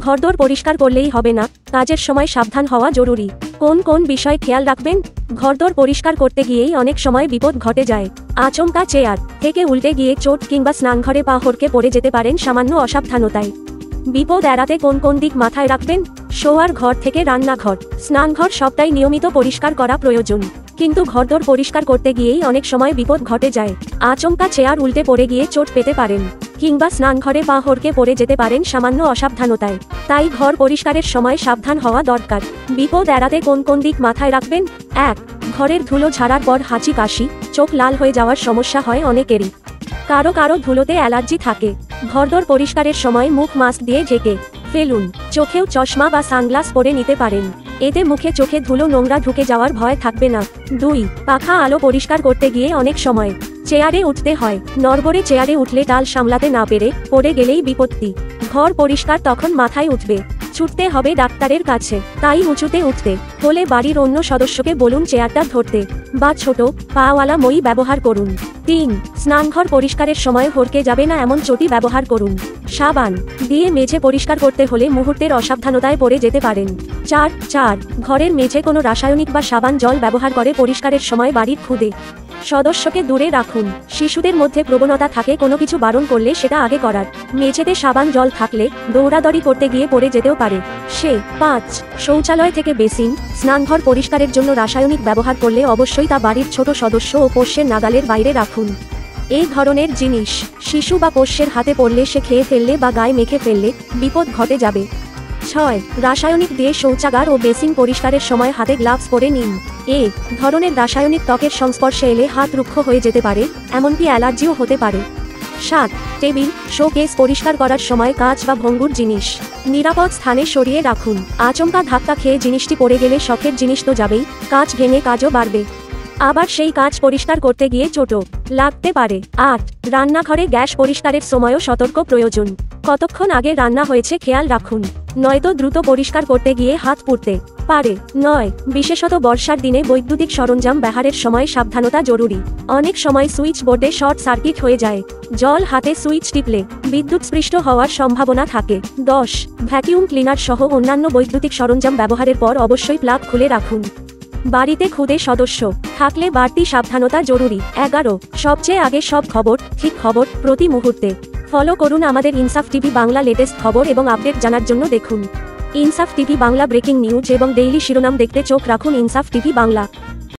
ঘরদোর পরিষ্কার করলেই হবে না, কাজের সময় সাবধান হওয়া জরুরি। কোন কোন বিষয় খেয়াল রাখবেন? ঘরদোর পরিষ্কার করতে গিয়েই অনেক সময় বিপদ ঘটে যায়। আচমকা চেয়ার থেকে উল্টে গিয়ে চোট কিংবা স্নানঘরে পা হড়কে পড়ে যেতে পারেন সামান্য অসাবধানতায়। বিপদ এড়াতে কোন কোন দিক মাথায় রাখবেন? শোয়ার ঘর থেকে রান্নাঘর, স্নানঘর সবটাই নিয়মিত পরিষ্কার করা প্রয়োজন, কিন্তু ঘরদোর পরিষ্কার করতে গিয়েই অনেক সময় বিপদ ঘটে যায়। আচমকা চেয়ার উল্টে পড়ে গিয়ে চোট পেতে পারেন, কিংবা স্নানঘরে পা হড়কে পড়ে যেতে পারেন সামান্য অসাবধানতায়। তাই ঘর পরিষ্কারের সময় সাবধান হওয়া দরকার। বিপদ এড়াতে কোন কোন দিক মাথায় রাখবেন? 1. ঘরের ধুলো ঝাড়ার পর হাঁচি কাশি, চোখ লাল হয়ে যাওয়ার সমস্যা হয় অনেকেরই। কারো কারো ধুলোতে অ্যালার্জি থাকে। ঘরদোর পরিষ্কারের সময় মুখ মাস্ক দিয়ে ঢেকে ফেলুন। চোখেও চশমা বা সানগ্লাস পরে নিতে পারেন, এতে মুখে চোখে ধুলো নোংরা ঢুকে যাওয়ার ভয় থাকবে না। 2. পাখা আলো পরিষ্কার করতে গিয়ে অনেক সময় চেয়ারে উঠতে হয়। নড়বড়ে চেয়ারে উঠলে ডাল সামলাতে না পেরে পড়ে গেলেই বিপত্তি। ঘর পরিষ্কার তখন মাথায় উঠবে, ছুটতে হবে ডাক্তারের কাছে। তাই উঁচুতে উঠতে হলে বাড়ির অন্য সদস্যকে বলুন চেয়ারটা ধরতে, বা ছোট পাওয়ালা মই ব্যবহার করুন। 3. স্নানঘর পরিষ্কারের সময় হড়কে যাবে না এমন চটি ব্যবহার করুন। সাবান দিয়ে মেঝে পরিষ্কার করতে হলে মুহূর্তের অসাবধানতায় পড়ে যেতে পারেন। 4. ঘরের মেঝে কোনো রাসায়নিক বা সাবান জল ব্যবহার করে পরিষ্কারের সময় বাড়ির খুদে সদস্যকে দূরে রাখুন। শিশুদের মধ্যে প্রবণতা থাকে কোনো কিছু বারণ করলে সেটা আগে করার। মেঝেতে সাবান জল থাকলে দৌড়াদৌড়ি করতে গিয়ে পড়ে যেতেও পারে সে। 5. শৌচালয় থেকে বেসিন, স্নানঘর পরিষ্কারের জন্য রাসায়নিক ব্যবহার করলে অবশ্যই তা বাড়ির ছোট সদস্য ও পোষ্যের নাগালের বাইরে রাখুন। এই ধরনের জিনিস শিশু বা পোষ্যের হাতে পড়লে সে খেয়ে ফেললে বা গায়ে মেখে ফেললে বিপদ ঘটে যাবে। 6. রাসায়নিক দিয়ে শৌচাগার ও বেসিন পরিষ্কারের সময় হাতে গ্লাভস পরে নিন। এই ধরনের রাসায়নিক ত্বকের সংস্পর্শে এলে হাত রুক্ষ হয়ে যেতে পারে, এমনকি অ্যালার্জিও হতে পারে। 7. টেবিল, শোকেস পরিষ্কার করার সময় কাঁচ বা ভঙ্গুর জিনিস নিরাপদ স্থানে সরিয়ে রাখুন। আচমকা ধাক্কা খেয়ে জিনিসটি পড়ে গেলে শখের জিনিস তো যাবেই, কাঁচ ভেঙে কাজও বাড়বে, আবার সেই কাঁচ পরিষ্কার করতে গিয়ে চোটও লাগতে পারে। 8. রান্নাঘরে গ্যাস পরিষ্কারের সময়ও সতর্ক প্রয়োজন। কতক্ষণ আগে রান্না হয়েছে খেয়াল রাখুন, নয়তো দ্রুত পরিষ্কার করতে গিয়ে হাত পুড়তে পারে। 9. বিশেষত বর্ষার দিনে বৈদ্যুতিক সরঞ্জাম ব্যবহারের সময় সাবধানতা জরুরি। অনেক সময় সুইচ বোর্ডে শর্ট সার্কিট হয়ে যায়, জল হাতে সুইচ টিপলে বিদ্যুৎস্পৃষ্ট হওয়ার সম্ভাবনা থাকে। 10. ভ্যাকিউম ক্লিনার সহ অন্যান্য বৈদ্যুতিক সরঞ্জাম ব্যবহারের পর অবশ্যই প্লাগ খুলে রাখুন। বাড়িতে খুদে সদস্য থাকলে বাড়তি সাবধানতা জরুরি। 11. সবচেয়ে আগে সব খবর, ঠিক খবর প্রতি মুহূর্তে ফলো করুন আমাদের ইনসাফ টিভি বাংলা। লেটেস্ট খবর এবং আপডেট জানার জন্য দেখুন ইনসাফ টিভি বাংলা। ব্রেকিং নিউজ এবং ডেইলি শিরোনাম দেখতে চোখ রাখুন ইনসাফ টিভি বাংলা।